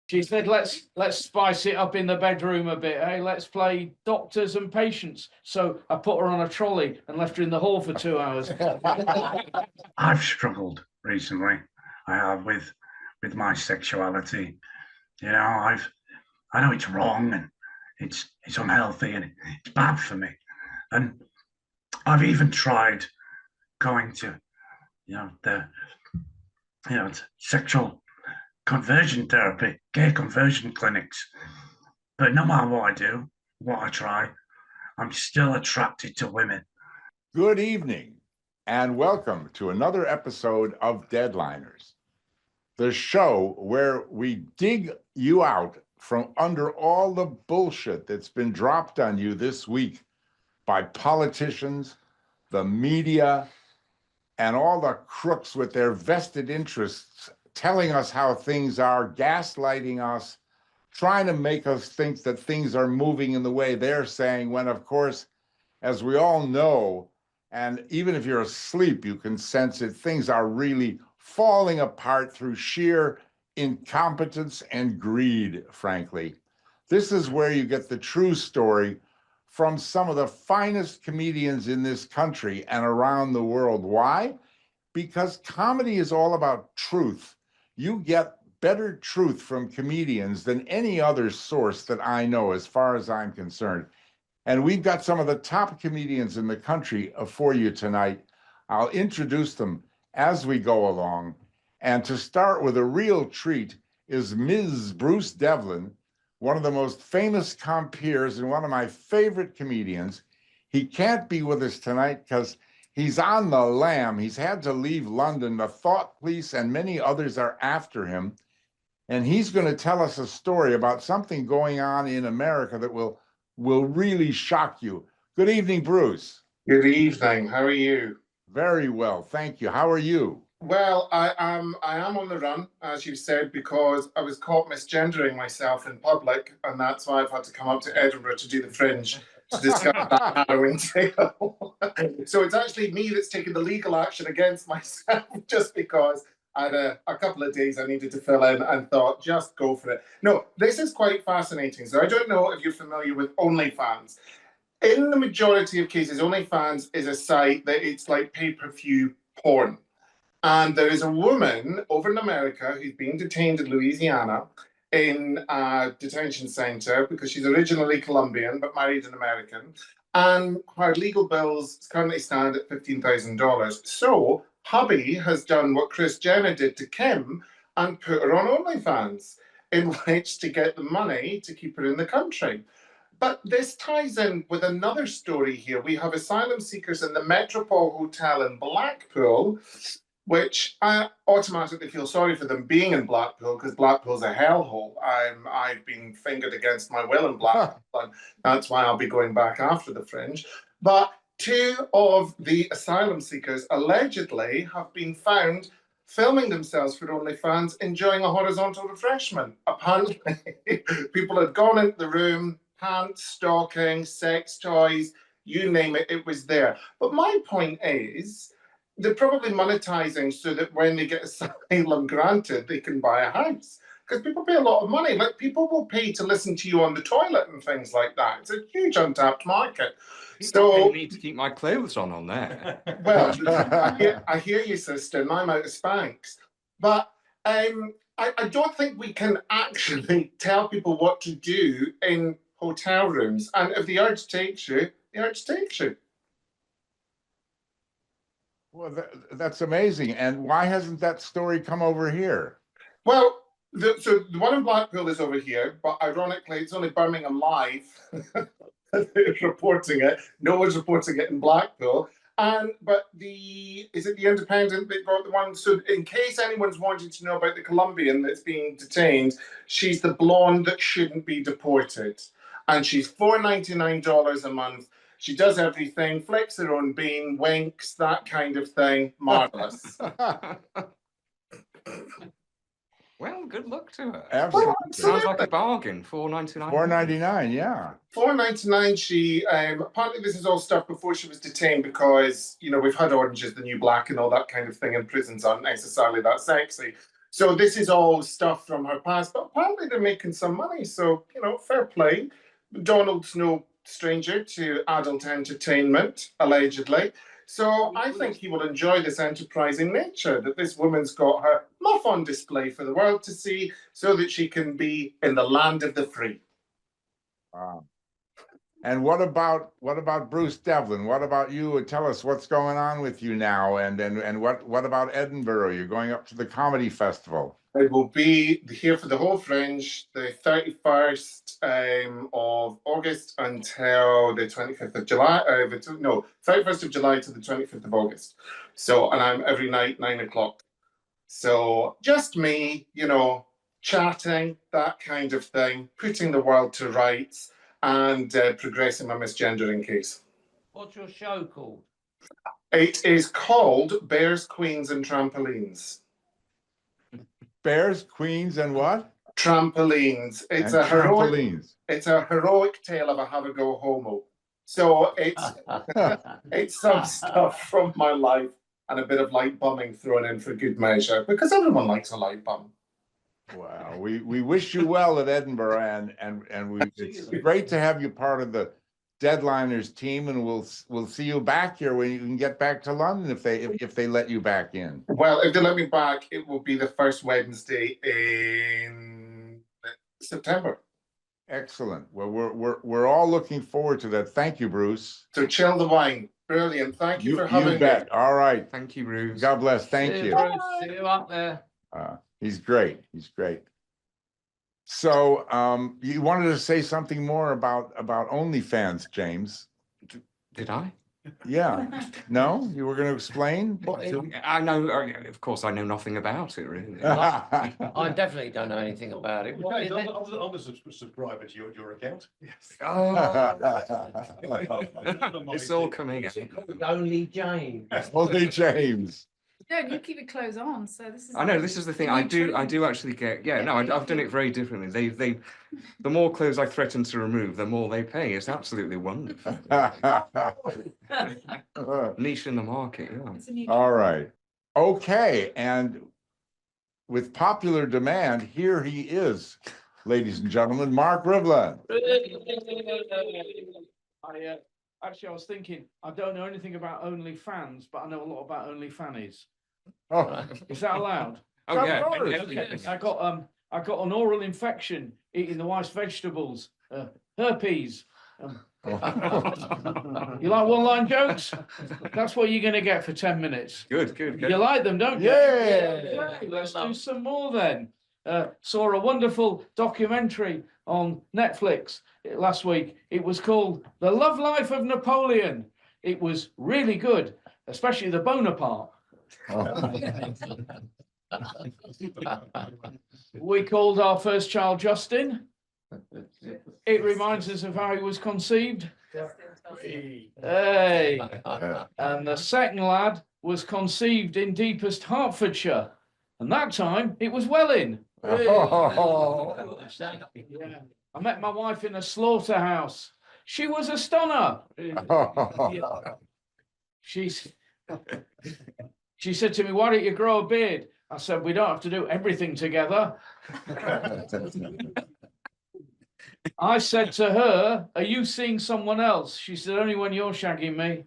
She said, let's spice it up in the bedroom a bit, eh? Let's play doctors and patients. So I put her on a trolley and left her in the hall for 2 hours. I've struggled recently. I have with my sexuality. You know, I know it's wrong and it's unhealthy and it's bad for me. And I've even tried going to, sexual conversion therapy, gay conversion clinics. But no matter what I do, what I try, I'm still attracted to women. Good evening, and welcome to another episode of Deadliners, the show where we dig you out from under all the bullshit that's been dropped on you this week by politicians, the media, and all the crooks with their vested interests telling us how things are, gaslighting us, trying to make us think that things are moving in the way they're saying, when, of course, as we all know, and even if you're asleep, you can sense it, things are really falling apart through sheer incompetence and greed, frankly. This is where you get the true story from some of the finest comedians in this country and around the world. Why? Because comedy is all about truth. You get better truth from comedians than any other source that I know, as far as I'm concerned. And we've got some of the top comedians in the country for you tonight. I'll introduce them as we go along. And to start with, a real treat is Ms. Bruce Devlin, one of the most famous compeers and one of my favorite comedians. He can't be with us tonight because he's on the lam. He's had to leave London. The Thought Police and many others are after him. And he's going to tell us a story about something going on in America that will really shock you. Good evening, Bruce. Good evening. How are you? Very well, thank you. How are you? Well, I am on the run, as you said, because I was caught misgendering myself in public, and that's why I've had to come up to Edinburgh to do the Fringe to discuss that harrowing tale. So it's actually me that's taking the legal action against myself, just because I had a couple of days I needed to fill in and thought, just go for it. No, this is quite fascinating. So I don't know if you're familiar with OnlyFans. In the majority of cases, OnlyFans is a site that it's like pay-per-view porn. And there is a woman over in America who's being detained in Louisiana in a detention center because she's originally Colombian but married an American. And her legal bills currently stand at $15,000. So hubby has done what Kris Jenner did to Kim and put her on OnlyFans, in which to get the money to keep her in the country. But this ties in with another story here. We have asylum seekers in the Metropole Hotel in Blackpool, which I automatically feel sorry for them being in Blackpool, because Blackpool's a hellhole. I've been fingered against my will in Blackpool, and that's why I'll be going back after the Fringe. But two of the asylum seekers allegedly have been found filming themselves for OnlyFans enjoying a horizontal refreshment. Apparently, people had gone into the room, pants, stockings, sex toys, you name it, it was there. But my point is, they're probably monetizing so that when they get asylum granted, they can buy a house. Because people pay a lot of money. Like, people will pay to listen to you on the toilet and things like that. It's a huge untapped market. So I need to keep my clothes on there. Well, I hear you, sister, and I'm out of Spanx. But I don't think we can actually tell people what to do in hotel rooms. And if the urge takes you, the urge takes you. Well, that's amazing. And why hasn't that story come over here? Well, so the one in Blackpool is over here, but ironically, it's only Birmingham Live that's reporting it. No one's reporting it in Blackpool. But is it the Independent that got the one? So in case anyone's wanting to know about the Colombian that's being detained, she's the blonde that shouldn't be deported. And she's $499 a month. She does everything, flicks her own bean, winks, that kind of thing. Marvelous. Well, good luck to her. Absolutely. Sounds like a bargain. $4.99. $4.99, yeah. $4.99. She apparently this is all stuff before she was detained, because we've had Orange is the New Black and all that kind of thing, and prisons aren't necessarily that sexy. So this is all stuff from her past, but apparently they're making some money. So, fair play. Donald's no stranger to adult entertainment, allegedly. So I think he will enjoy this enterprising nature that this woman's got her muff on display for the world to see so that she can be in the land of the free. Wow. And what about Bruce Devlin? What about you? Tell us what's going on with you now, and what about Edinburgh? You're going up to the comedy festival. I will be here for the whole Fringe, the 31st of August until the 25th of July. 31st of July to the 25th of August. So, and I'm every night, 9 o'clock. So just me, chatting, that kind of thing, putting the world to rights, and progressing my misgendering case. What's your show called? It is called Bears, Queens, and Trampolines. Bears, Queens, and what? Trampolines. It's a heroic tale of a have-a-go homo. So it's some stuff from my life and a bit of light bumming thrown in for good measure, because everyone likes a light bum. Wow, we wish you well at Edinburgh, and it's great to have you part of the Deadliners team, and we'll see you back here when you can get back to London if they let you back in. Well, if they let me back, it will be the first Wednesday in September. Excellent. Well, we're all looking forward to that. Thank you, Bruce. So chill the wine. Brilliant. Thank you for having you bet. me. All right. Thank you, Bruce. God bless. Thank you. Bruce. See you up there. He's great. He's great. So you wanted to say something more about OnlyFans, James? Did I? Yeah. No? You were going to explain? I know, of course, I know nothing about it, really. I definitely don't know anything about it. What is it? I'm a subscriber to your account. Yes. It's all coming out. Only James. Only James. Yeah, and you keep your clothes on, so this is. I know, this is the thing. I do actually get. Yeah, no, I've done it very differently. The more clothes I threaten to remove, the more they pay. It's absolutely wonderful. Niche in the market. Yeah. All right. Okay, and with popular demand, here he is, ladies and gentlemen, Mark Rivlin. Actually, I was thinking, I don't know anything about OnlyFans, but I know a lot about OnlyFannies. Oh, Is that allowed? Oh yeah. Okay. I got an oral infection eating the wife's vegetables. Herpes. You like one-line jokes? That's what you're going to get for 10 minutes. Good. You like them, don't you? Yeah. Let's do some more then. Saw a wonderful documentary on Netflix last week. It was called The Love Life of Napoleon. It was really good, especially the Bonaparte. We called our first child Justin. It reminds us of how he was conceived. Hey. And the second lad was conceived in deepest Hertfordshire. And that time it was Welling. Yeah. I met my wife in a slaughterhouse. She was a stunner. She said to me, "Why don't you grow a beard?" I said, "We don't have to do everything together." I said to her, "Are you seeing someone else?" She said, "Only when you're shagging me."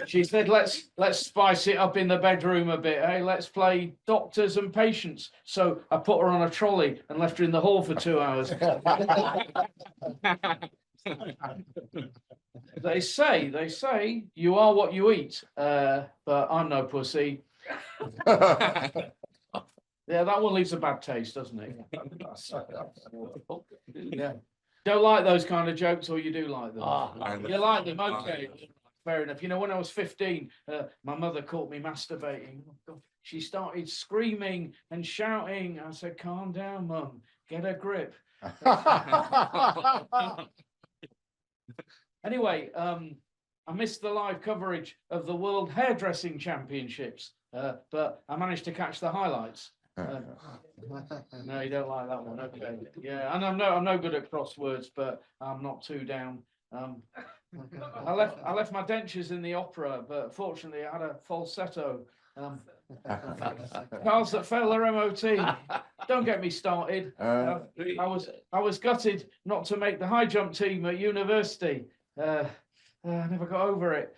She said, let's spice it up in the bedroom a bit, eh? Let's play doctors and patients. So I put her on a trolley and left her in the hall for 2 hours. They say you are what you eat, but I'm no pussy. Yeah, that one leaves a bad taste, doesn't it? Yeah. Don't like those kind of jokes, or you do like them? You like them, okay. Fair enough. You know, when I was 15, my mother caught me masturbating. She started screaming and shouting. I said, "Calm down, Mum. Get a grip." Anyway, I missed the live coverage of the World Hairdressing Championships, but I managed to catch the highlights. No, you don't like that one. Okay. Yeah, and I'm no good at crosswords, but I'm not too down. I left my dentures in the opera, but fortunately I had a falsetto. Cars that fail their MOT. Don't get me started. I was gutted not to make the high jump team at university. I never got over it.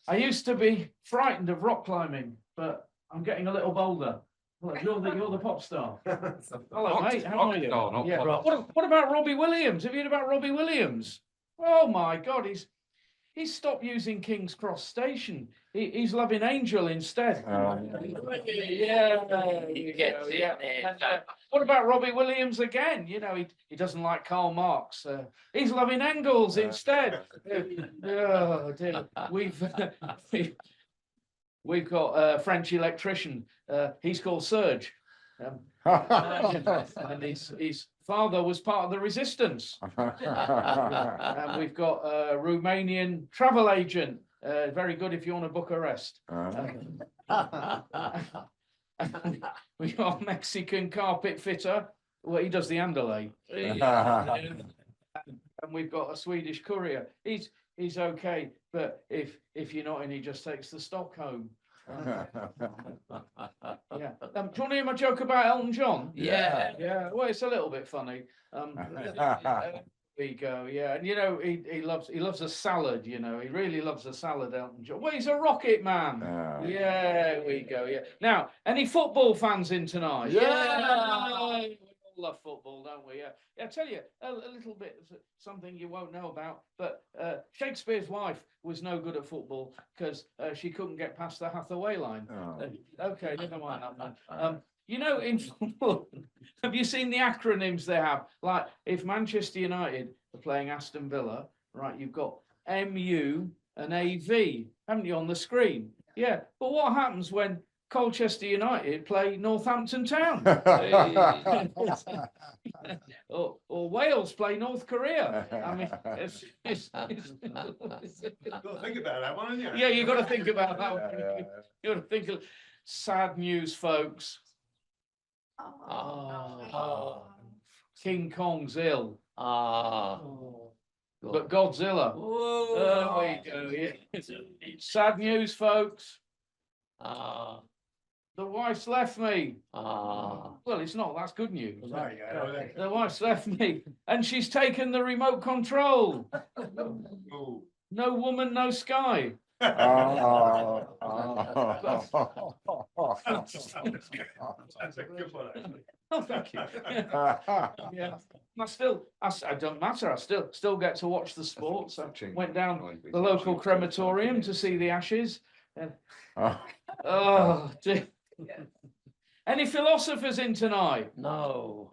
I used to be frightened of rock climbing, but I'm getting a little bolder. Well, you're the pop star. Hello, mate. How are you? Yeah. What about Robbie Williams? Have you heard about Robbie Williams? Oh my God, he's stopped using King's Cross Station. He's Loving Angel instead. What about Robbie Williams again? You know, he doesn't like Karl Marx. He's Loving Engels instead. Oh dear. We've got a French electrician. He's called Serge. And his father was part of the resistance. And we've got a Romanian travel agent. Very good if you want to book a rest. We've got a Mexican carpet fitter. Well, he does the underlay. And we've got a Swedish courier. He's okay, but if you're not in, he just takes the stock home. Yeah. Do you want to hear my joke about Elton John? Yeah. Well, it's a little bit funny. There you go. Yeah, and you know he loves a salad. You know he really loves a salad, Elton John. Well, he's a rocket man. Yeah, there we go. Yeah. Now, any football fans in tonight? Yeah. We all love football, don't we? Yeah. I tell you a little bit something you won't know about, but Shakespeare's wife was no good at football because she couldn't get past the Hathaway line. Okay, never mind that one. You know, in football, have you seen the acronyms they have? Like, if Manchester United are playing Aston Villa, right, you've got MU and AV, haven't you, on the screen? Yeah, but what happens when Colchester United play Northampton Town? or Wales play North Korea? I mean, you've got to think about that one, haven't you? Yeah, you've got to think about that one. You've got to think of sad news, folks. King Kong's ill. But Godzilla. There we go. Yeah. Sad news, folks. The wife's left me. Well, it's not. That's good news. The wife's left me, and she's taken the remote control. No woman, no sky. That's a good one, actually. Oh, thank you. Yeah. I don't matter. I still get to watch the sports. I went down the local crematorium to see the ashes. Oh, dear. Any philosophers in tonight? No.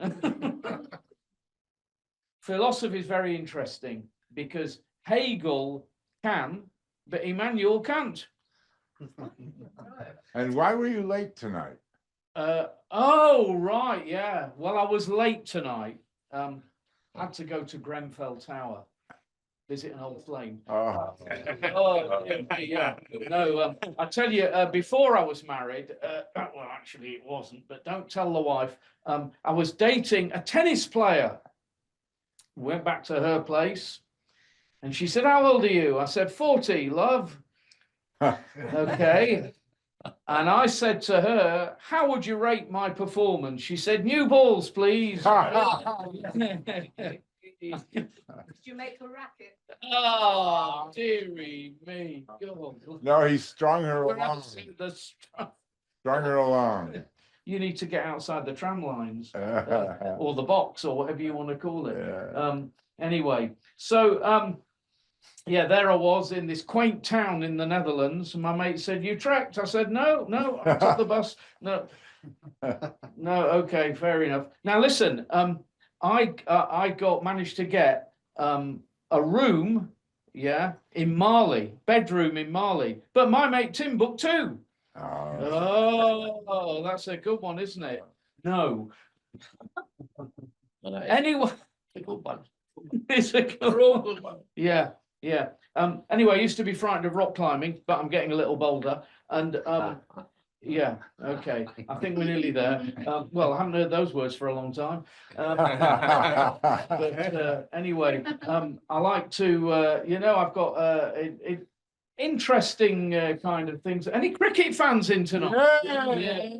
Philosophy is very interesting because Hegel can, but Emmanuel can't. And why were you late tonight? Oh, right, yeah. Well, I was late tonight. I had to go to Grenfell Tower, visit an old flame. Oh, yeah. No, I tell you, before I was married, well, actually it wasn't, but don't tell the wife. I was dating a tennis player. Went back to her place, and she said, "How old are you?" I said, 40, love. Okay. And I said to her, "How would you rate my performance?" She said, "New balls, please." Did you make a racket? Oh, dearie me. God. No, he strung her along. Strung her along. You need to get outside the tram lines or the box or whatever you want to call it. Anyway, so yeah, there I was in this quaint town in the Netherlands. My mate said, "You trekked?" I said, no, I took the bus. No, okay, fair enough. Now listen, I managed to get a room, yeah, in Mali, bedroom in Mali, but my mate Tim booked 2. Oh, that's a good one, isn't it? No. Anyway, it's a good one. Yeah. Anyway, I used to be frightened of rock climbing, but I'm getting a little bolder. And Yeah, okay. I think we're nearly there. Well, I haven't heard those words for a long time. Anyway, I like to, I've got interesting kind of things. Any cricket fans in tonight? Yeah.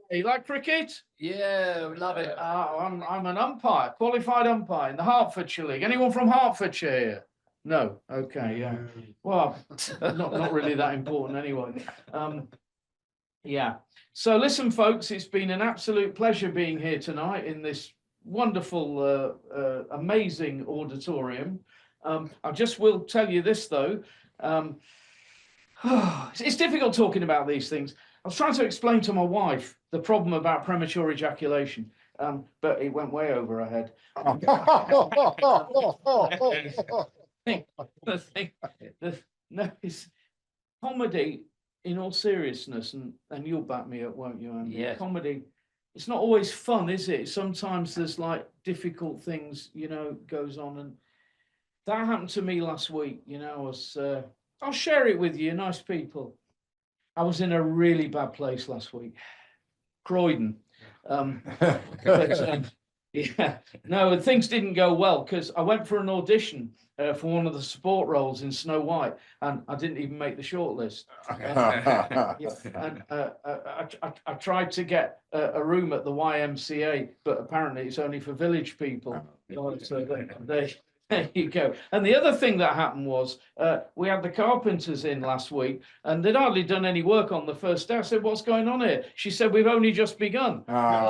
You like cricket? Yeah, love it. I'm an umpire, qualified umpire in the Hertfordshire League. Anyone from Hertfordshire here? No. Okay. Yeah. Well, not really that important anyway. Yeah. So listen, folks, it's been an absolute pleasure being here tonight in this wonderful, amazing auditorium. I just will tell you this, though. It's difficult talking about these things. I was trying to explain to my wife the problem about premature ejaculation, but it went way over her head. It's comedy. In all seriousness, and you'll back me up, won't you, Andy? Yeah. Comedy, it's not always fun, is it? Sometimes there's like difficult things, goes on, and that happened to me last week. I'll share it with you, nice people. I was in a really bad place last week, Croydon. Yeah, no, things didn't go well because I went for an audition for one of the support roles in Snow White, and I didn't even make the shortlist. I tried to get a room at the YMCA, but apparently it's only for village people. So there you go. And the other thing that happened was we had the carpenters in last week, and they'd hardly done any work on the first day. I said, "What's going on here?" She said, "We've only just begun."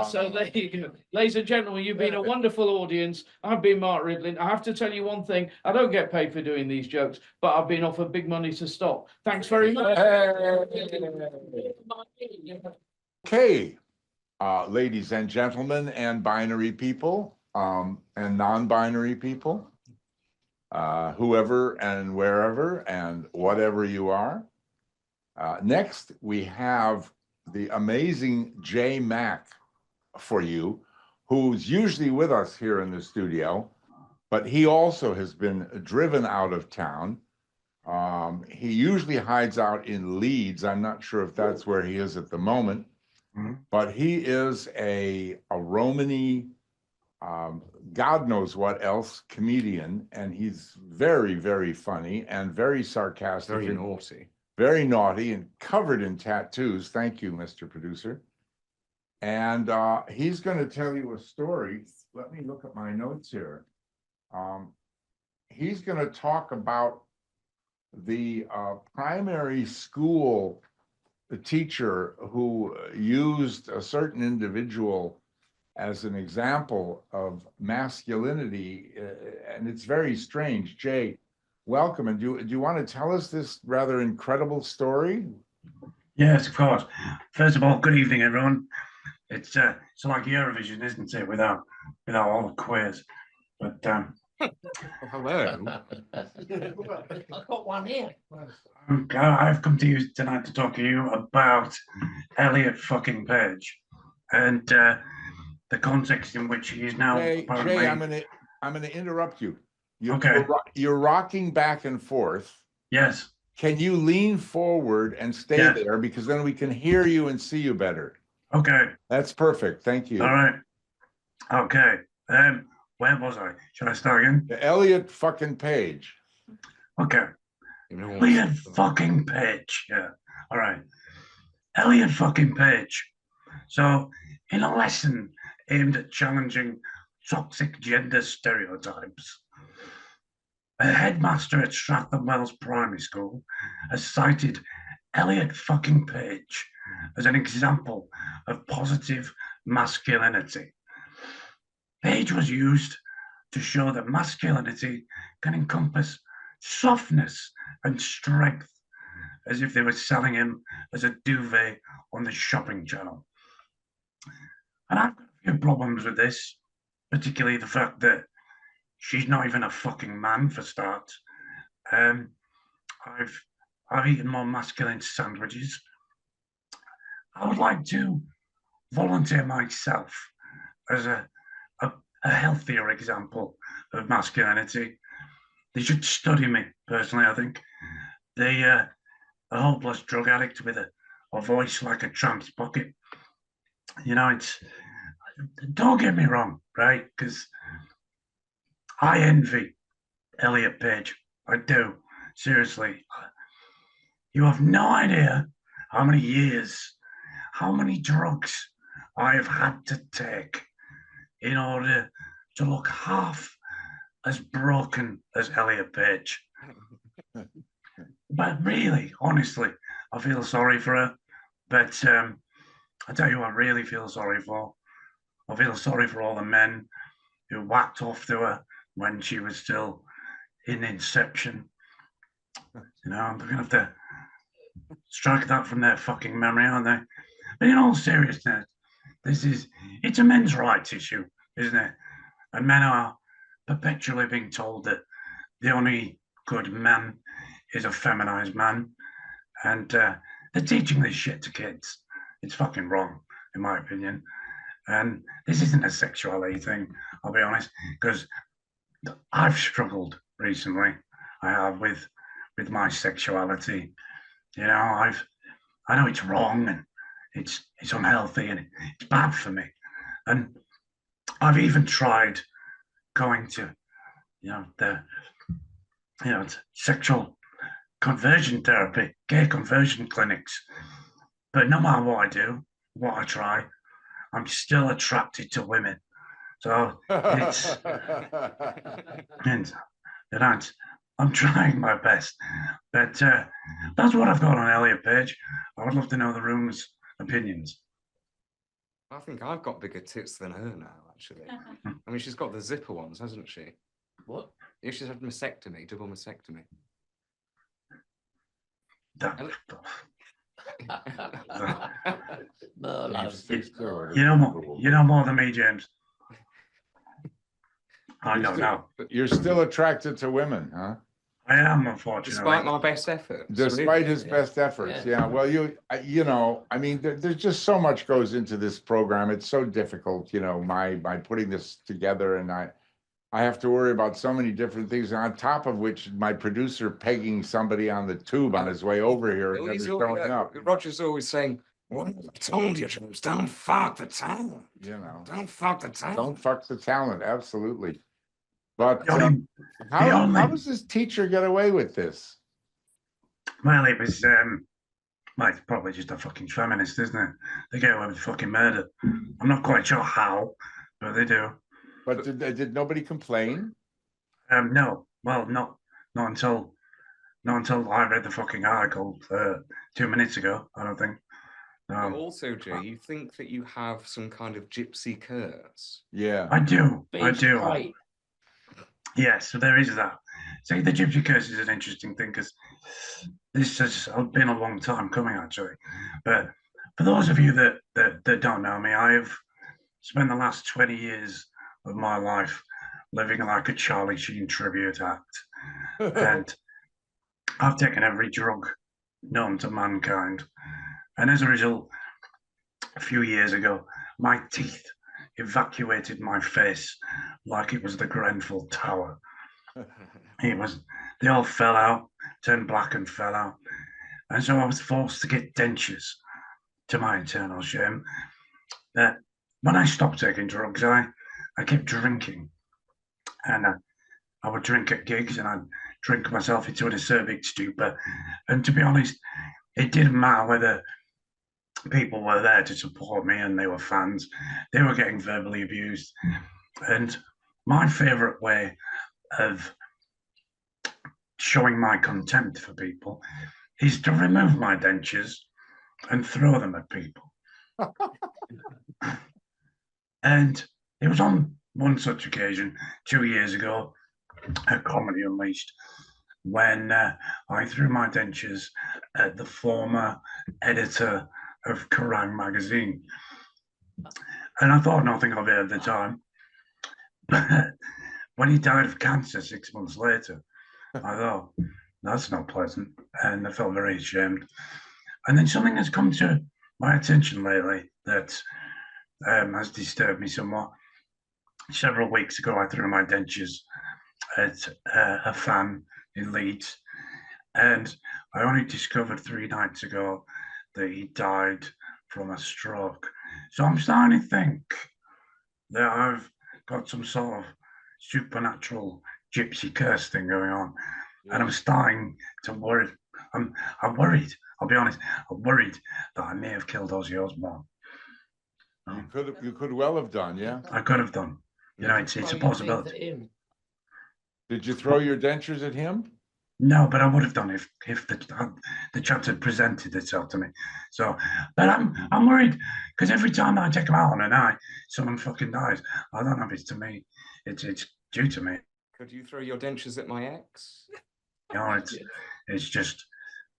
So there you go. Ladies and gentlemen, you've been a wonderful audience. I've been Mark Rivlin. I have to tell you one thing. I don't get paid for doing these jokes, but I've been offered big money to stop. Thanks very much. Okay, ladies and gentlemen, and binary people, and non-binary people, whoever and wherever and whatever you are. Next, we have the amazing Jay Mack for you, who's usually with us here in the studio, but he also has been driven out of town. He usually hides out in Leeds. I'm not sure if that's where he is at the moment, but he is a Romany, God knows what else, comedian, and he's very, very funny and very sarcastic. Very naughty. Very naughty and covered in tattoos. Thank you, Mr. Producer. And he's going to tell you a story. Let me look at my notes here. He's going to talk about the primary school teacher who used a certain individual as an example of masculinity, and it's very strange. Jay, welcome, and do you want to tell us this rather incredible story? Yes, of course. First of all, good evening, everyone. It's like Eurovision, isn't it? Without all the queers. But Hello. I've got one here. I've come to you tonight to talk to you about Elliot fucking Page, and the context in which he is now. Jay, I'm gonna interrupt you. Okay. You're rocking back and forth. Yes. Can you lean forward and stay there, because then we can hear you and see you better? Okay. That's perfect. Thank you. All right. Okay. Where was I? Should I start again? The Elliot fucking Page. Okay. Elliot fucking Page. Yeah. All right. Elliot fucking Page. So, in a lesson aimed at challenging toxic gender stereotypes, a headmaster at Stratham Wells Primary School has cited Elliot fucking Page as an example of positive masculinity. Page was used to show that masculinity can encompass softness and strength, as if they were selling him as a duvet on the shopping channel. And I've got a few problems with this, particularly the fact that she's not even a fucking man, for starts. I've eaten more masculine sandwiches. I would like to volunteer myself as a healthier example of masculinity. They should study me, personally, I think. A hopeless drug addict with a a voice like a tramp's pocket. You know, don't get me wrong, right? Because I envy Elliot Page. I do. Seriously. You have no idea how many years, how many drugs I have had to take in order to look half as broken as Elliot Page. But really, honestly, I feel sorry for her. But I tell you what I really feel sorry for. I feel sorry for all the men who whacked off to her when she was still in Inception. You know, they're going to have to strike that from their fucking memory, aren't they? But in all seriousness, it's a men's rights issue, isn't it? And men are perpetually being told that the only good man is a feminized man. And they're teaching this shit to kids. It's fucking wrong, in my opinion. And this isn't a sexuality thing, I'll be honest, because I've struggled recently. I have with my sexuality. You know, I know it's wrong and it's unhealthy and it's bad for me. And I've even tried going to, sexual conversion therapy, gay conversion clinics. But no matter what I do, what I try, I'm still attracted to women. So it's, and I'm trying my best. But that's what I've got on Elliot Page. I would love to know the room's opinions. I think I've got bigger tits than her now, actually. I mean, she's got the zipper ones, hasn't she? What? Yeah, she's had mastectomy, double mastectomy. No, love. You know more than me, James. I don't know. You're still attracted to women, huh? I am, unfortunately. Despite my best efforts. Despite his best efforts, yeah. Well, I mean, there's just so much goes into this program. It's so difficult, my putting this together, and I have to worry about so many different things. On top of which, my producer pegging somebody on the tube on his way over here and never showing up. Roger's always saying, "What I told you, James, don't fuck the talent. Don't fuck the talent. Don't fuck the talent. Absolutely." But how does this teacher get away with this? Well, it was, it's probably just a fucking feminist, isn't it? They get away with fucking murder. I'm not quite sure how, but they do. But did nobody complain? No. Well, not until I read the fucking article 2 minutes ago. I don't think. But also, Jay, you think that you have some kind of gypsy curse? Yeah, I do. Right. Yes, so there is that. See, the gypsy curse is an interesting thing because this has been a long time coming, actually. But for those of you that don't know me, I have spent the last 20 years of my life living like a Charlie Sheen tribute act. And I've taken every drug known to mankind. And as a result, a few years ago, my teeth evacuated my face like it was the Grenfell Tower. They all fell out, turned black and fell out. And so I was forced to get dentures, to my eternal shame. When I stopped taking drugs, I kept drinking. And I would drink at gigs and I'd drink myself into an acerbic stupor. And to be honest, it didn't matter whether people were there to support me and they were fans. They were getting verbally abused. And my favorite way of showing my contempt for people is to remove my dentures and throw them at people. And it was on one such occasion 2 years ago at Comedy Unleashed when I threw my dentures at the former editor of Kerrang magazine. And I thought nothing of it at the time. But when he died of cancer 6 months later, I thought, that's not pleasant. And I felt very ashamed. And then something has come to my attention lately that has disturbed me somewhat. Several weeks ago, I threw my dentures at a fan in Leeds. And I only discovered 3 nights ago that he died from a stroke. So I'm starting to think that I've got some sort of supernatural gypsy curse thing going on. And I'm starting to worry. I'm worried. I'll be honest. I'm worried that I may have killed Ozzy Osbourne. You could well have done, yeah. I could have done. You know, it's a possibility. Did you throw your dentures at him? No, but I would have done if the chance had presented itself to me. So, but I'm worried because every time I take them out on a night, someone fucking dies. I don't know if it's to me. It's due to me. Could you throw your dentures at my ex? You know, it's just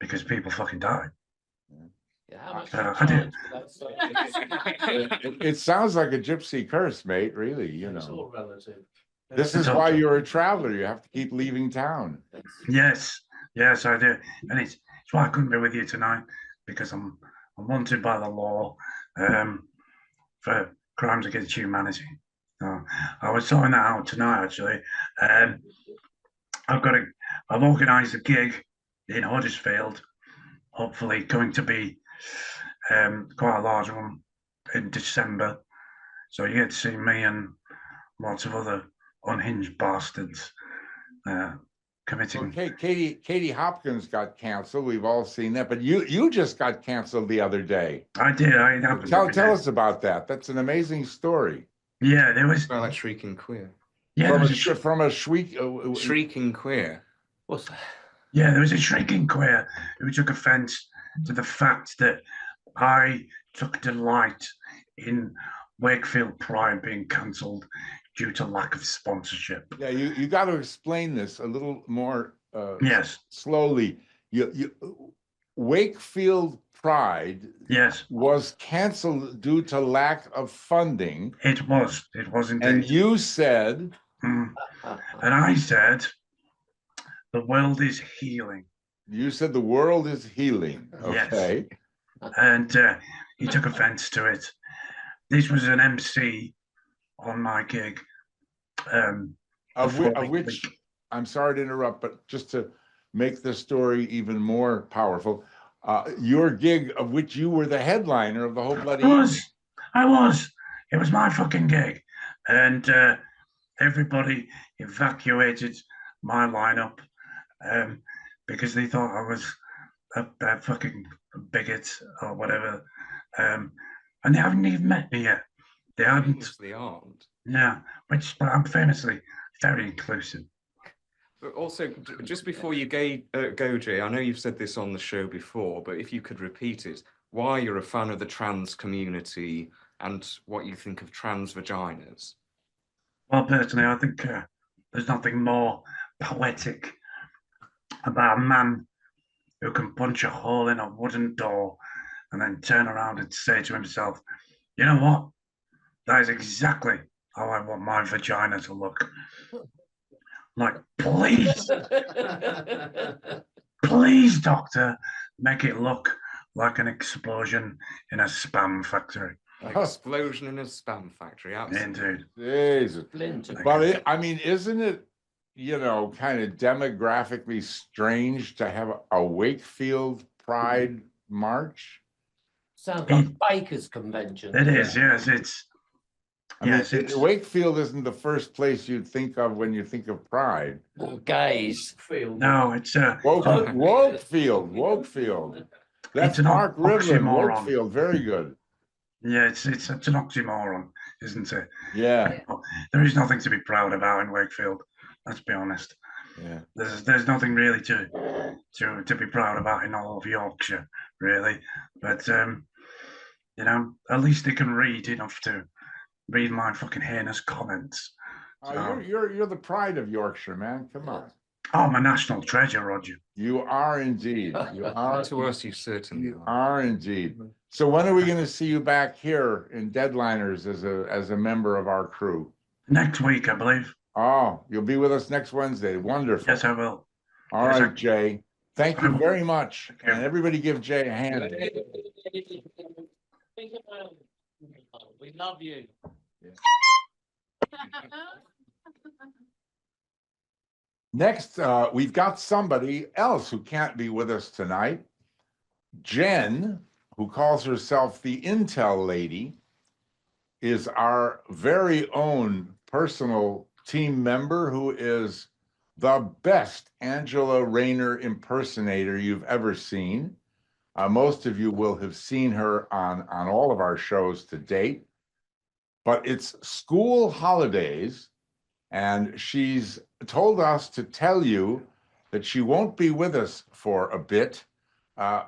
because people fucking die. Yeah, how much I do. It sounds like a gypsy curse, mate. Really, you It's know. all relative. This is why you're a traveler. You have to keep leaving town. Yes, I do, and it's why I couldn't be with you tonight because I'm wanted by the law for crimes against humanity. I was sorting that out tonight actually. I've organised a gig in Huddersfield, hopefully going to be quite a large one in December. So you get to see me and lots of other unhinged bastards committing. Okay, Katie Hopkins got canceled. We've all seen that, but you just got canceled the other day. I did. Tell us about that. That's an amazing story. Yeah, there was. Well, like shrieking queer. Yeah, from a shrieking queer. What's that? Yeah, there was a shrieking queer who took offence to the fact that I took delight in Wakefield Pride being cancelled due to lack of sponsorship. Yeah, you got to explain this a little more. Yes. Slowly. Wakefield Pride. Yes. Was cancelled due to lack of funding. It was indeed. And you said. And I said, the world is healing. You said the world is healing. Okay. Yes. And he took offence to it. This was an MC on my gig. Of which, I'm sorry to interrupt, but just to make the story even more powerful, your gig of which you were the headliner of the whole bloody evening. I was. It was my fucking gig. And everybody evacuated my lineup because they thought I was a fucking bigot or whatever. And they haven't even met me yet. They haven't. They aren't. Yeah, but I'm famously very inclusive. But also, just before you go, Jay, I know you've said this on the show before, but if you could repeat it, why you're a fan of the trans community and what you think of trans vaginas. Well, personally, I think there's nothing more poetic about a man who can punch a hole in a wooden door and then turn around and say to himself, you know what? That is exactly how I want my vagina to look. Like, please, please, doctor, make it look like an explosion in a spam factory. Like explosion in a spam factory, absolutely. Indeed. Jesus. But I mean, isn't it, kind of demographically strange to have a Wakefield Pride March? Sounds like Baker's convention. It is, yes. Wakefield isn't the first place you'd think of when you think of Pride. Gays. No, it's Wokefield. That's Mark Rivlin. Wokefield, very good. Yeah, it's an oxymoron, isn't it? Yeah. There is nothing to be proud about in Wakefield. Let's be honest. Yeah. There's nothing really to be proud about in all of Yorkshire, really. But at least they can read enough to read my fucking heinous comments. You're the pride of Yorkshire, man. Come on. Oh, I'm a national treasure, Roger. You are indeed. You are. To us, you certainly are indeed. So when are we going to see you back here in Deadliners as a member of our crew? Next week, I believe. Oh, you'll be with us next Wednesday. Wonderful. Yes, I will. All right, Jay. Thank you very much. And everybody give Jay a hand. We love you. Yeah. Next, we've got somebody else who can't be with us tonight. Jen, who calls herself the Intel Lady, is our very own personal team member who is the best Angela Rayner impersonator you've ever seen. Most of you will have seen her on all of our shows to date, but it's school holidays, and she's told us to tell you that she won't be with us for a bit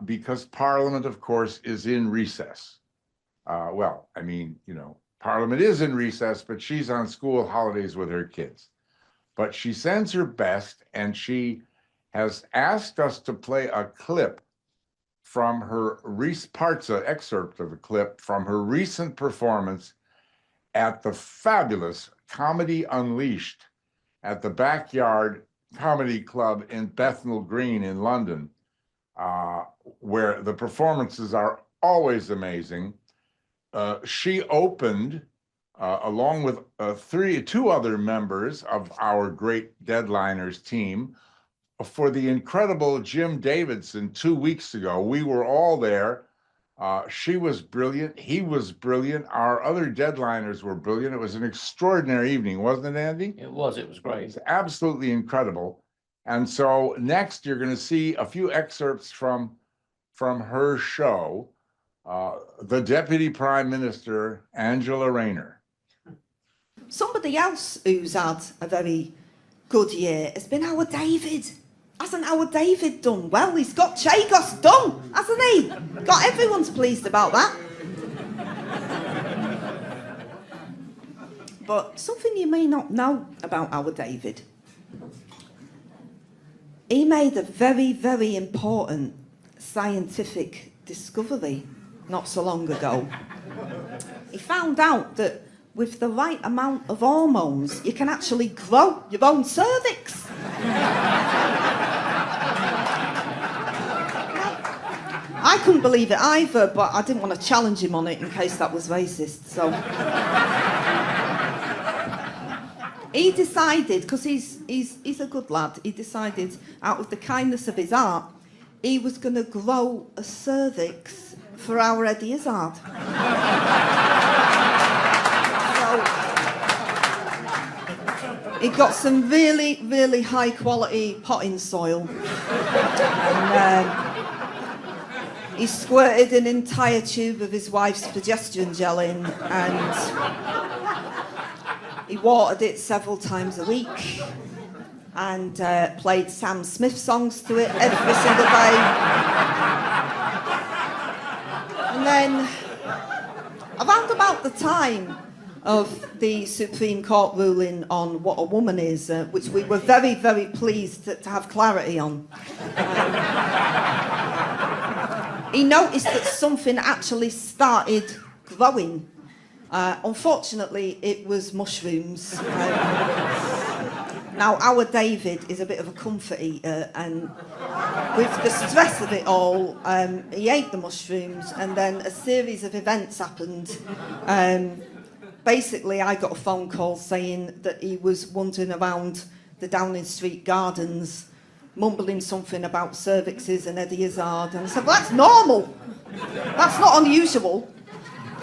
because Parliament, of course, is in recess. Well, I mean, you know, Parliament is in recess, but she's on school holidays with her kids. But she sends her best, and she has asked us to play a clip from her excerpt of a clip from her recent performance at the fabulous Comedy Unleashed at the Backyard Comedy Club in Bethnal Green in London, where the performances are always amazing. She opened, along with two other members of our great Deadliners team, for the incredible Jim Davidson 2 weeks ago. We were all there. She was brilliant. He was brilliant. Our other Deadliners were brilliant. It was an extraordinary evening, wasn't it, Andy? It was great. It was absolutely incredible. And so next you're going to see a few excerpts from her show, the Deputy Prime Minister, Angela Rayner. Somebody else who's had a very good year has been our David. Hasn't our David done well? He's got Chagos done, hasn't he? Got everyone's pleased about that. But something you may not know about our David. He made a very, very important scientific discovery not so long ago. He found out that with the right amount of hormones, you can actually grow your own cervix. I couldn't believe it either, but I didn't want to challenge him on it in case that was racist, so... He decided, because he's a good lad, he decided, out of the kindness of his heart, he was going to grow a cervix for our Eddie Izzard. So, he got some really, really high quality potting soil. And he squirted an entire tube of his wife's progesterone gel in, and he watered it several times a week, and played Sam Smith songs to it every single day. And then, around about the time of the Supreme Court ruling on what a woman is, which we were very, very pleased to have clarity on, he noticed that something actually started growing. Unfortunately, it was mushrooms. Now, our David is a bit of a comfort eater, and with the stress of it all, he ate the mushrooms, and then a series of events happened. Basically, I got a phone call saying that he was wandering around the Downing Street gardens, mumbling something about cervixes and Eddie Izzard, and I said, well, that's normal. That's not unusual.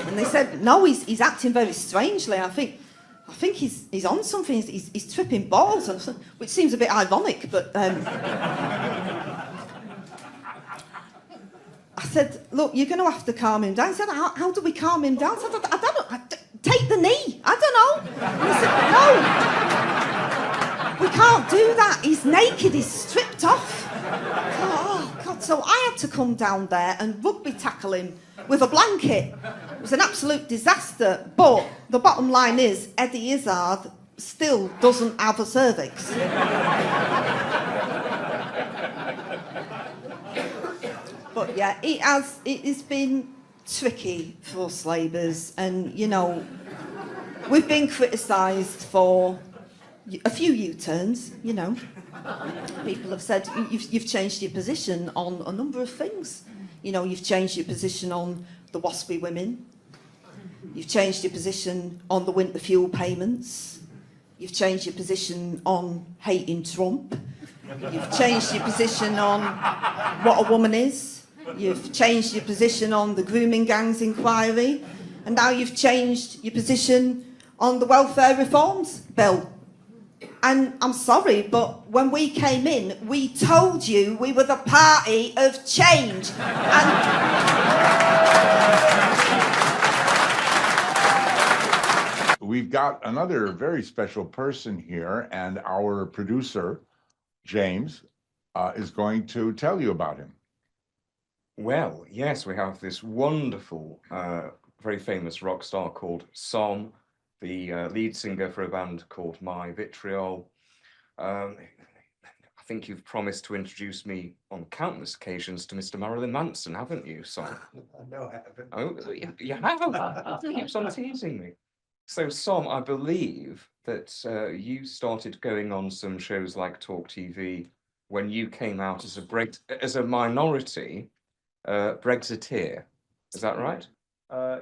And they said, no, he's acting very strangely. I think he's on something. He's tripping balls, which seems a bit ironic. But I said, look, you're going to have to calm him down. He said, how do we calm him down? I said, I don't know. Take the knee. I don't know. And he said, no, we can't do that. He's naked. He's stripped off. Oh, God. So I had to come down there and rugby tackle him with a blanket. It was an absolute disaster, but the bottom line is Eddie Izzard still doesn't have a cervix. But yeah, it has been tricky for us Labourers, and you know, we've been criticised for a few U-turns, you know. People have said you've changed your position on a number of things. You know, you've changed your position on the WASPy women. You've changed your position on the winter fuel payments. You've changed your position on hating Trump. You've changed your position on what a woman is. You've changed your position on the grooming gangs inquiry, and now you've changed your position on the welfare reforms bill. And I'm sorry, but when we came in, we told you we were the party of change. We've got another very special person here, and our producer, James, is going to tell you about him. Well, yes, we have this wonderful, very famous rock star called Som, the lead singer for a band called My Vitriol. I think you've promised to introduce me on countless occasions to Mr. Marilyn Manson, haven't you, Som? No, I haven't. Oh, you have? He keeps on teasing me. So, Som, I believe that you started going on some shows like Talk TV when you came out as a minority Brexiteer. Is that right?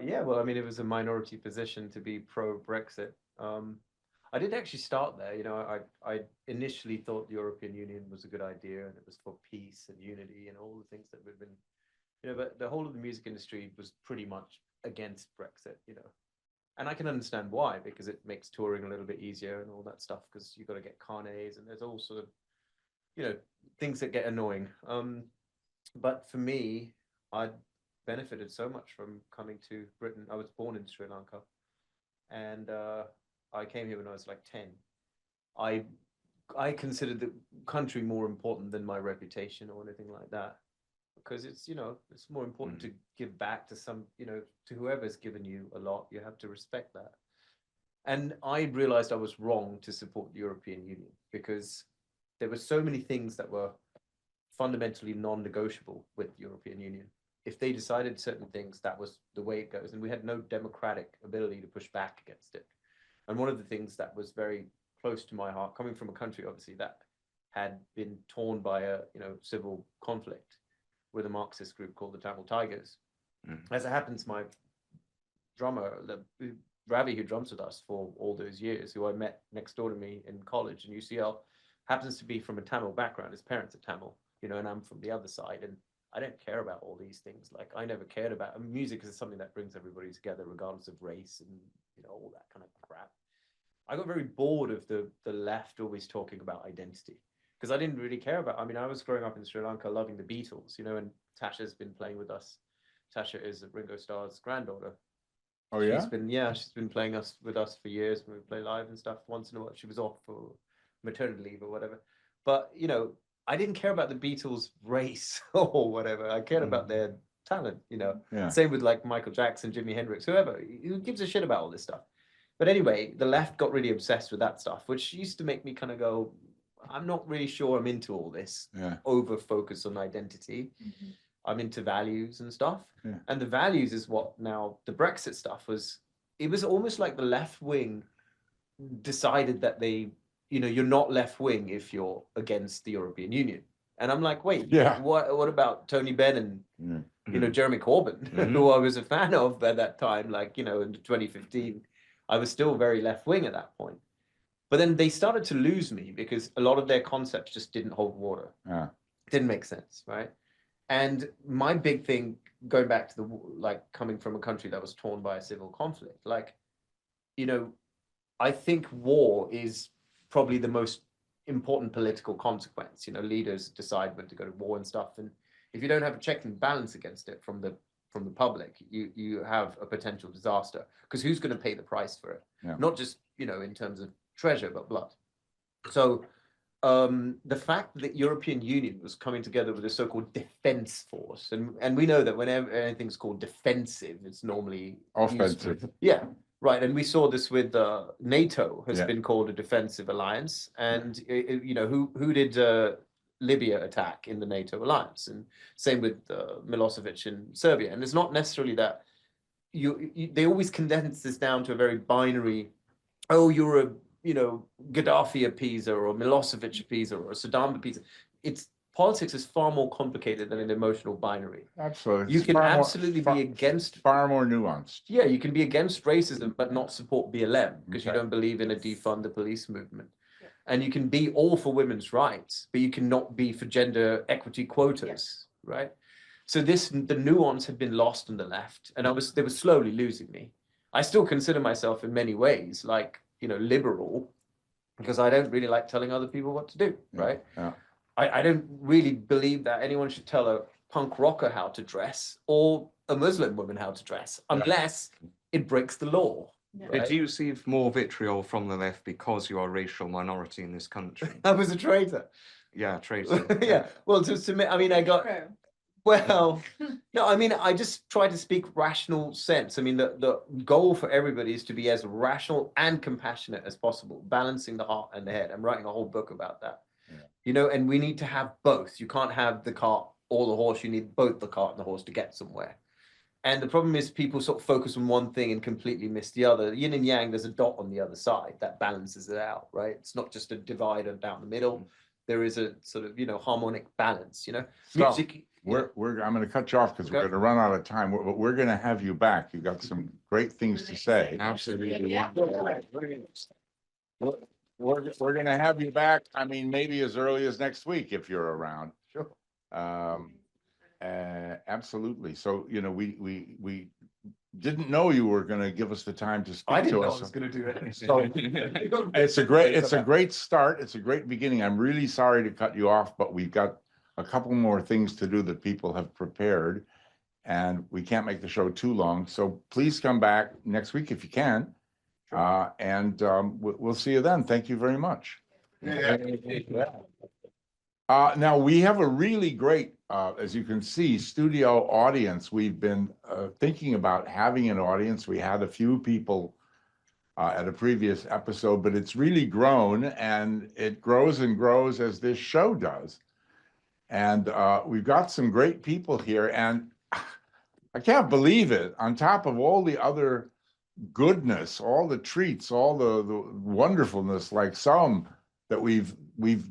Yeah, well, I mean, it was a minority position to be pro-Brexit. I didn't actually start there. You know, I initially thought the European Union was a good idea, and it was for peace and unity and all the things that we've been, you know, but the whole of the music industry was pretty much against Brexit, you know. And I can understand why, because it makes touring a little bit easier and all that stuff, because you've got to get carnets and there's all sort of, you know, things that get annoying. But for me, I benefited so much from coming to Britain. I was born in Sri Lanka, and I came here when I was like 10. I considered the country more important than my reputation or anything like that, because it's, you know, it's more important to give back to some, you know, to whoever's given you a lot. You have to respect that. And I realized I was wrong to support the European Union, because there were so many things that were fundamentally non-negotiable with the European Union. If they decided certain things, that was the way it goes. And we had no democratic ability to push back against it. And one of the things that was very close to my heart, coming from a country, obviously, that had been torn by a, you know, civil conflict with a Marxist group called the Tamil Tigers. As it happens, my drummer, Ravi, who drums with us for all those years, who I met next door to me in college in UCL, happens to be from a Tamil background. His parents are Tamil, you know, and I'm from the other side. And I don't care about all these things. Like, I never cared about music is something that brings everybody together, regardless of race and, you know, all that kind of crap. I got very bored of the left always talking about identity, because I didn't really care about, I mean, I was growing up in Sri Lanka loving the Beatles, you know, and Tasha's been playing with us. Tasha is Ringo Starr's granddaughter. Oh, yeah? She's been playing with us for years when we play live and stuff. Once in a while, she was off for maternity leave or whatever. But, you know, I didn't care about the Beatles' race or whatever. I cared about their talent, you know. Yeah. Same with like Michael Jackson, Jimi Hendrix, whoever. Who gives a shit about all this stuff? But anyway, the left got really obsessed with that stuff, which used to make me kind of go, I'm not really sure I'm into all this over focus on identity. I'm into values and stuff. Yeah. And the values is what now the Brexit stuff was. It was almost like the left wing decided that they, you know, you're not left wing if you're against the European Union. And I'm like, wait, what about Tony Benn and, you know, Jeremy Corbyn, who I was a fan of at that time, like, you know, in 2015. I was still very left wing at that point. But then they started to lose me because a lot of their concepts just didn't hold water. Yeah. Didn't make sense, right? And my big thing, going back to the, like, coming from a country that was torn by a civil conflict, like, you know, I think war is probably the most important political consequence. You know, leaders decide when to go to war and stuff. And if you don't have a check and balance against it from the public, you have a potential disaster, because who's going to pay the price for it? Yeah. Not just, you know, in terms of treasure, but blood. So the fact that European Union was coming together with a so-called defense force, and we know that whenever anything's called defensive, it's normally offensive. Yeah, right. And we saw this with NATO has been called a defensive alliance, and you know, who did Libya attack in the NATO alliance, and same with Milosevic in Serbia. And it's not necessarily that they always condense this down to a very binary, oh, you're a, you know, Gaddafi appeaser or Milosevic appeaser or Saddam appeaser. It's politics is far more complicated than an emotional binary. Absolutely. You can absolutely be against, far more nuanced. Yeah, you can be against racism but not support BLM because you don't believe in a defund the police movement. And you can be all for women's rights, but you cannot be for gender equity quotas, right? So the nuance had been lost on the left, and they were slowly losing me. I still consider myself in many ways like, liberal, because I don't really like telling other people what to do, right? Yeah. I don't really believe that anyone should tell a punk rocker how to dress or a Muslim woman how to dress, unless it breaks the law. Right? Did you receive more vitriol from the left because you are a racial minority in this country? I was a traitor. Yeah, traitor. Yeah. Well, to me, I mean, I got. Well, no, I mean, I just try to speak rational sense. I mean, the goal for everybody is to be as rational and compassionate as possible, balancing the heart and the head. I'm writing a whole book about that. Yeah. And we need to have both. You can't have the cart or the horse. You need both the cart and the horse to get somewhere. And the problem is people sort of focus on one thing and completely miss the other. Yin and yang, there's a dot on the other side that balances it out, right? It's not just a divider down the middle. There is a sort of, harmonic balance, So, music. I'm going to cut you off because we're going to run out of time. We're going to have you back. You got some great things to say. Absolutely. We're going to have you back. I mean, maybe as early as next week if you're around. Sure. Absolutely. So, we didn't know you were going to give us the time to speak to us. I didn't know I was going to do it. So it's a great start. It's a great beginning. I'm really sorry to cut you off, but we've got a couple more things to do that people have prepared, and we can't make the show too long. So please come back next week if you can. And we'll see you then. Thank you very much. Now we have a really great, as you can see, studio audience. We've been thinking about having an audience. We had a few people at a previous episode, but it's really grown, and it grows and grows as this show does. And we've got some great people here, and I can't believe it. On top of all the other goodness, all the treats, all the wonderfulness, like some that we've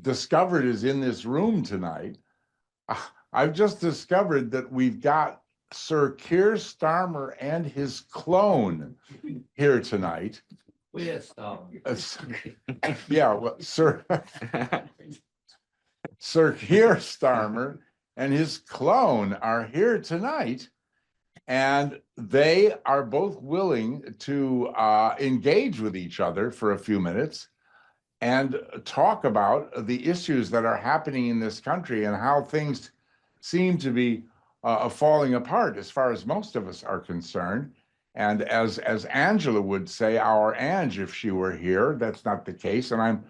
discovered is in this room tonight, I've just discovered that we've got Sir Keir Starmer and his clone here tonight. We're Starmer. Yeah, well, Sir Keir Starmer and his clone are here tonight, and they are both willing to engage with each other for a few minutes and talk about the issues that are happening in this country and how things seem to be falling apart as far as most of us are concerned. And as Angela would say, our Ange, if she were here, that's not the case. And I'm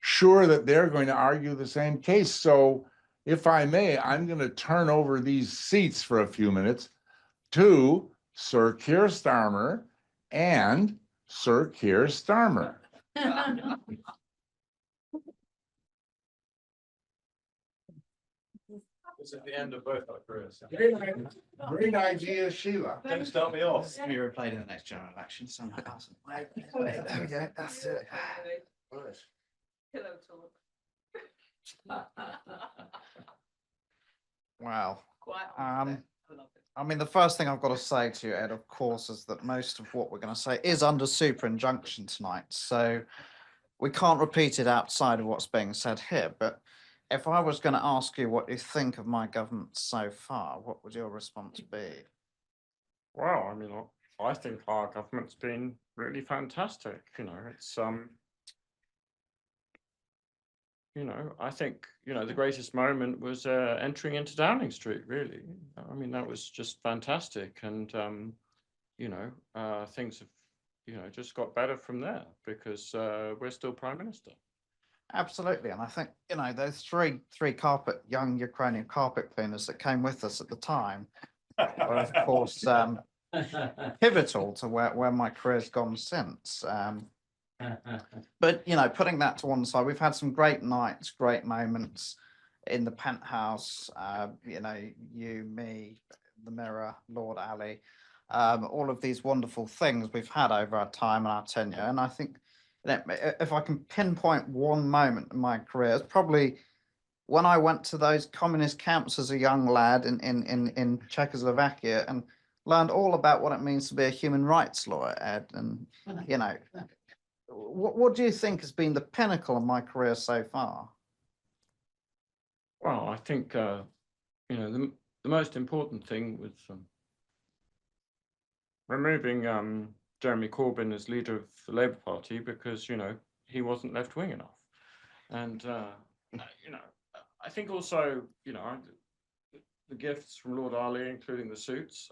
sure that they're going to argue the same case. So if I may, I'm going to turn over these seats for a few minutes to Sir Keir Starmer and Sir Keir Starmer. It's at the end of both our careers. Great idea, Sheila. Don't start me off. Maybe you're played in the next general election. So awesome. There we go. That's it. Pillow talk. Wow. Quite I mean, the first thing I've got to say to you, Ed, of course, is that most of what we're going to say is under super injunction tonight. So we can't repeat it outside of what's being said here. But if I was going to ask you what you think of my government so far, what would your response be? Well, I mean, I think our government's been really fantastic. It's I think, the greatest moment was entering into Downing Street, really. I mean, that was just fantastic. And, things have, just got better from there because we're still Prime Minister. Absolutely. And I think, those three young Ukrainian carpet cleaners that came with us at the time were, of course, pivotal to where my career's gone since. But, putting that to one side, we've had some great nights, great moments in the penthouse, you, me, the Mirror, Lord Ali, all of these wonderful things we've had over our time and our tenure. And I think if I can pinpoint one moment in my career, it's probably when I went to those communist camps as a young lad in Czechoslovakia and learned all about what it means to be a human rights lawyer, Ed. And, what do you think has been the pinnacle of my career so far? Well, I think, the the most important thing was removing Jeremy Corbyn as leader of the Labour Party because, you know, he wasn't left-wing enough. And, you know, I think also, you know, the gifts from Lord Ali, including the suits.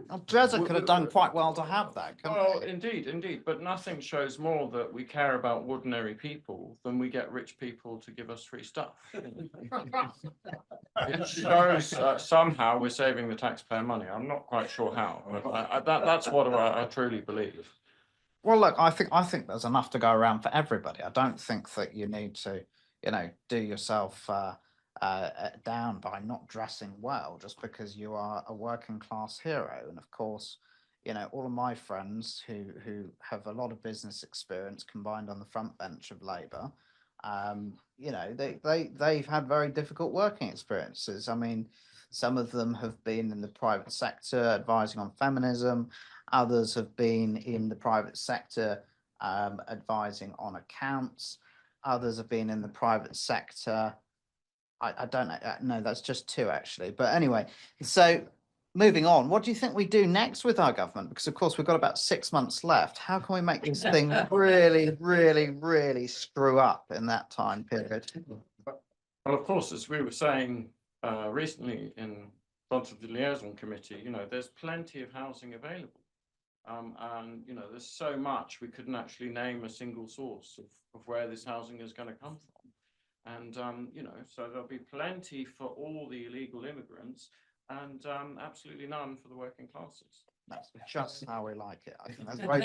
Well, Dresser could have done quite well to have that. Well, indeed. But nothing shows more that we care about ordinary people than we get rich people to give us free stuff. It shows somehow we're saving the taxpayer money. I'm not quite sure how, but that's what I truly believe. Well, look, I think there's enough to go around for everybody. I don't think that you need to, you know, do yourself down by not dressing well just because you are a working class hero. And of course, you know, all of my friends who have a lot of business experience combined on the front bench of Labour, you know, they've had very difficult working experiences. I mean, some of them have been in the private sector advising on feminism. Others have been in the private sector advising on accounts. Others have been in the private sector. I don't know. No, that's just two actually. But anyway, so moving on, what do you think we do next with our government? Because of course we've got about 6 months left. How can we make this thing really screw up in that time period? Well, of course, as we were saying recently in front of the liaison committee, you know, there's plenty of housing available. And, you know, there's so much we couldn't actually name a single source of where this housing is going to come from. And, you know, so there'll be plenty for all the illegal immigrants and absolutely none for the working classes. That's just how we like it. I think that's very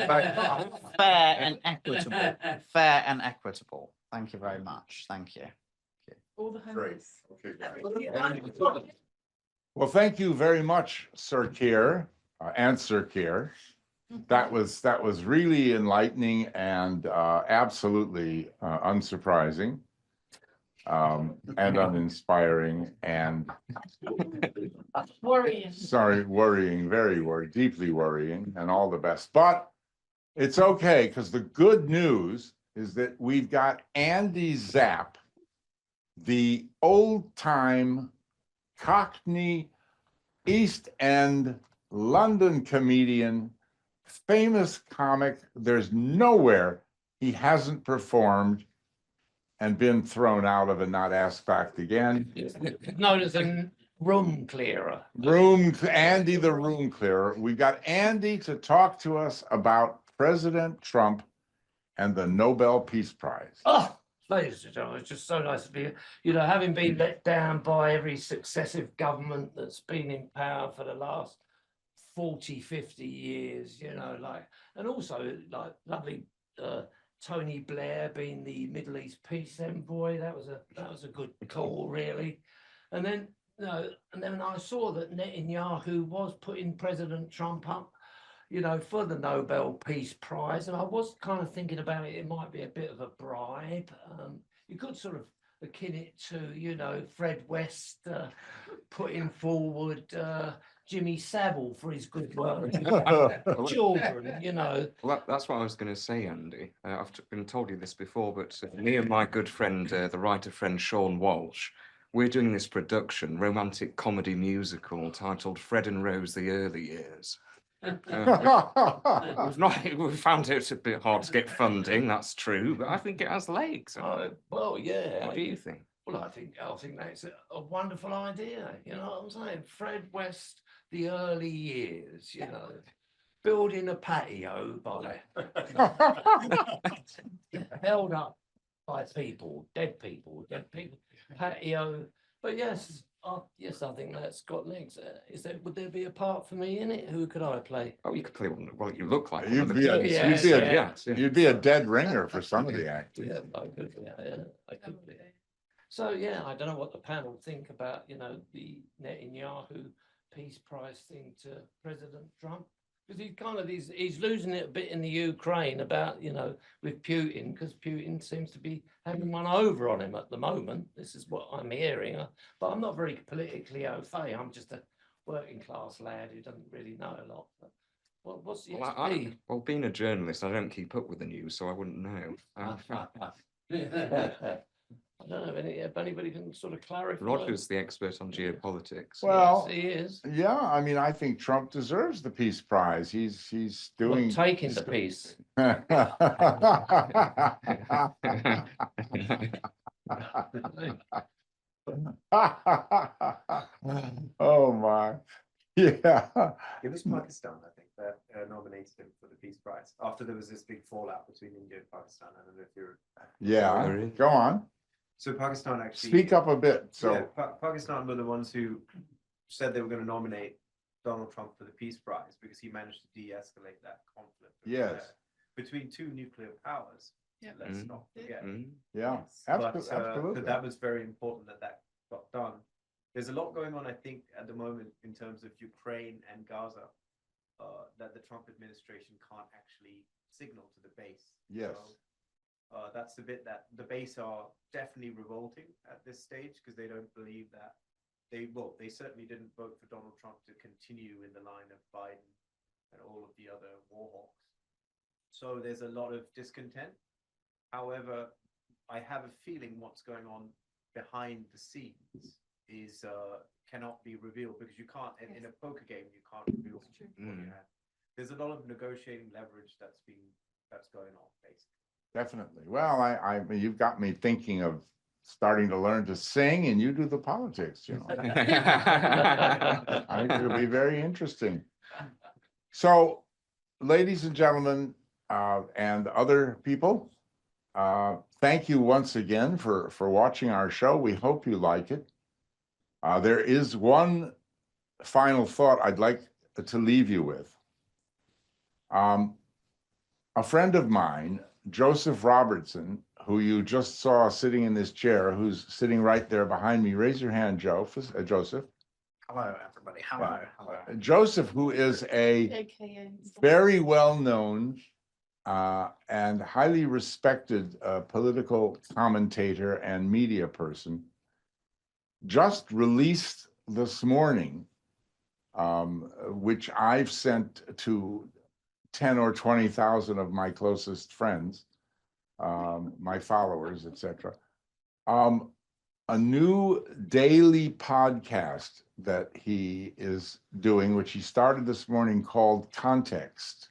fair and equitable. Fair and equitable. Thank you very much. Thank you. All the Great. homeless. Okay. Well, thank you very much, Sir Keir and Sir Keir. That was really enlightening and absolutely unsurprising. And uninspiring and worrying, very worried, deeply worrying, and all the best. But it's okay, because the good news is that we've got Andy Zapp, the old-time Cockney East End London comedian, famous comic. There's nowhere he hasn't performed and been thrown out of and not asked back again. Known as a room clearer. Andy the room clearer. We've got Andy to talk to us about President Trump and the Nobel Peace Prize. Oh, ladies and gentlemen, it's just so nice to be here. You know, having been let down by every successive government that's been in power for the last 40, 50 years, you know, like, and also like lovely Tony Blair being the Middle East peace envoy. That was a good call, really. And then, you know, and then I saw that Netanyahu was putting President Trump up, you know, for the Nobel Peace Prize, and I was kind of thinking about it. It might be a bit of a bribe. You could sort of akin it to, you know, Fred West putting forward Jimmy Savile for his good work. Children, you know. Well, that's what I was going to say, Andy. I've been told you this before, but me and my good friend, the writer friend Sean Walsh, we're doing this production, romantic comedy musical titled Fred and Rose: The Early Years. We've found it a bit hard to get funding, that's true, but I think it has legs. Well, yeah. What do you think? Well, I think that's a wonderful idea. You know what I'm saying? Fred West, the early years, you know, building a patio by held up by dead people, patio. But yes, yes, I think that's got legs. Would there be a part for me in it? Who could I play? Oh, you could play one. Well, you look like You'd be a dead ringer for some of the actors. Yeah, I could. I could. So yeah, I don't know what the panel think about, you know, the Netanyahu Peace Prize thing to President Trump, because he's losing it a bit in the Ukraine about, you know, with Putin, because Putin seems to be having one over on him at the moment. This is what I'm hearing, but I'm not very politically au fait. I'm just a working class lad who doesn't really know a lot. But what's the well, being a journalist, I don't keep up with the news, so I wouldn't know. I don't know if anybody can sort of clarify. Roger's the expert on geopolitics. Well, Yes, he is. yeah, I mean, I think Trump deserves the Peace Prize. He's doing Taking the peace. Oh my, yeah. It was Pakistan, I think, that nominated him for the Peace Prize after there was this big fallout between India and Pakistan. I don't know if you're. Yeah, go on. So Pakistan actually. Speak up a bit. So yeah, Pakistan were the ones who said they were going to nominate Donald Trump for the Peace Prize because he managed to de-escalate that conflict. Yes. Between two nuclear powers. Yeah. Let's not forget. Yeah, absolutely. But that was very important that got done. There's a lot going on, I think, at the moment in terms of Ukraine and Gaza that the Trump administration can't actually signal to the base. Yes. So, that's the bit that the base are definitely revolting at this stage because they don't believe that they certainly didn't vote for Donald Trump to continue in the line of Biden and all of the other war hawks. So there's a lot of discontent. However, I have a feeling what's going on behind the scenes is cannot be revealed because you can't in a poker game you can't reveal what you have. There's a lot of negotiating leverage that's going on basically. Definitely. Well, I you've got me thinking of starting to learn to sing, and you do the politics. You know, I think it'll be very interesting. So, ladies and gentlemen, and other people, thank you once again for watching our show. We hope you like it. There is one final thought I'd like to leave you with. A friend of mine, Joseph Robertson, who you just saw sitting in this chair, who's sitting right there behind me. Raise your hand, Joseph. Hello, everybody. Hello. Hello. Joseph, who is a very well-known and highly respected political commentator and media person, just released this morning, which I've sent to 10 or 20,000 of my closest friends, my followers, etc. A new daily podcast that he is doing, which he started this morning, called Context.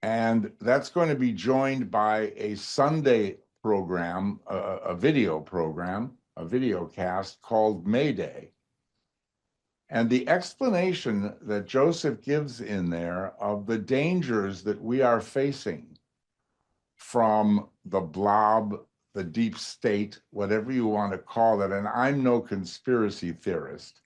And that's going to be joined by a Sunday program, a video program, a video cast called Mayday. And the explanation that Joseph gives in there of the dangers that we are facing from the blob, the deep state, whatever you want to call it, and I'm no conspiracy theorist,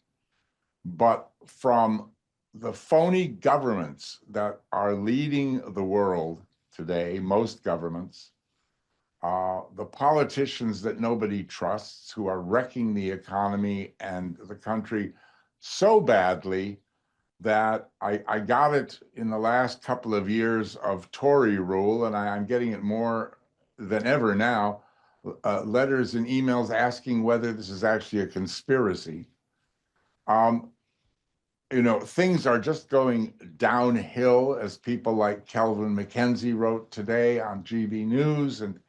but from the phony governments that are leading the world today, most governments, the politicians that nobody trusts, who are wrecking the economy and the country so badly that I got it in the last couple of years of Tory rule, and I'm getting it more than ever now, letters and emails asking whether this is actually a conspiracy. You know, things are just going downhill, as people like Kelvin McKenzie wrote today on GB News. And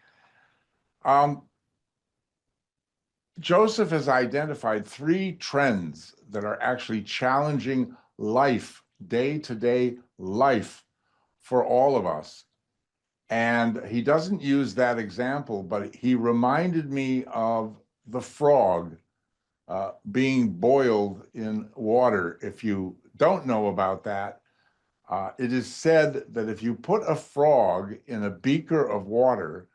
Joseph has identified 3 trends that are actually challenging life, day-to-day life for all of us. And he doesn't use that example, but he reminded me of the frog being boiled in water. If you don't know about that, it is said that if you put a frog in a beaker of water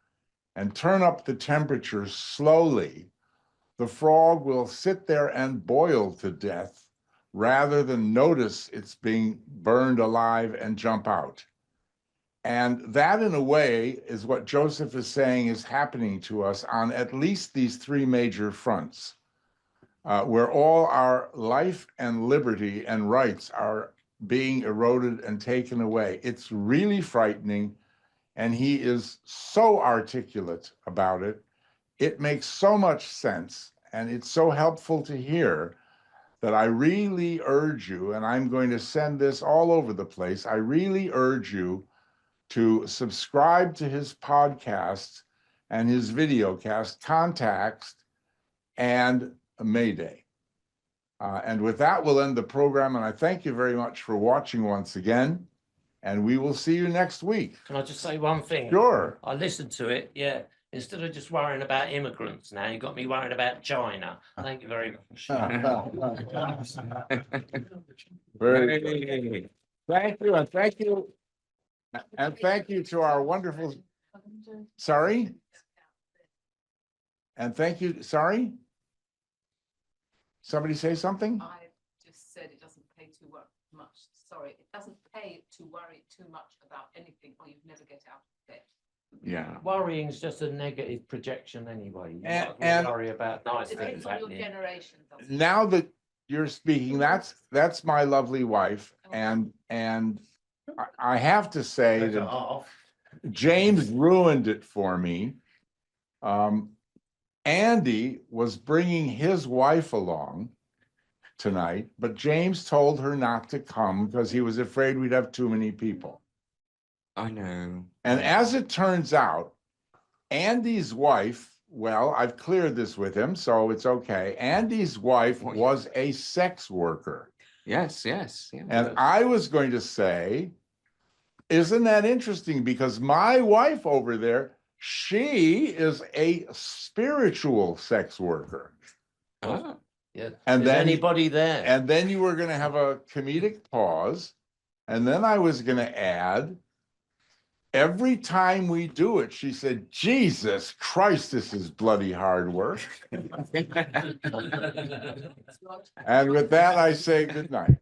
and turn up the temperature slowly, the frog will sit there and boil to death rather than notice it's being burned alive and jump out. And that, in a way, is what Joseph is saying is happening to us on at least these 3 major fronts, where all our life and liberty and rights are being eroded and taken away. It's really frightening, and he is so articulate about it. It makes so much sense, and it's so helpful to hear that I really urge you, and I'm going to send this all over the place, I really urge you to subscribe to his podcast and his video cast, Context and Mayday. And with that, we'll end the program. And I thank you very much for watching once again. And we will see you next week. Can I just say one thing? Sure. I listened to it, yeah. Instead of just worrying about immigrants now, you got me worrying about China. Thank you very much. Very good. Thank you, and thank you. And thank you to our wonderful, sorry? And thank you, sorry? Somebody say something? I just said it doesn't pay too much. Sorry, it doesn't pay to worry too much about anything, or you'd never get out of debt. Yeah. Worrying is just a negative projection anyway. You And- might as well and- worry about nice It things depends on your happening. generation. doesn't it? Now that you're speaking, that's my lovely wife, and I have to say that James ruined it for me. Andy was bringing his wife along tonight, but James told her not to come because he was afraid we'd have too many people. I know. And as it turns out, Andy's wife, well, I've cleared this with him, so it's okay. Andy's wife was a sex worker. Yes, yes. And I was going to say, isn't that interesting? Because my wife over there, she is a spiritual sex worker. Ah. Yeah. And Is then anybody there? And then you were going to have a comedic pause. And then I was going to add, every time we do it, she said, Jesus Christ, this is bloody hard work. And with that, I say good night.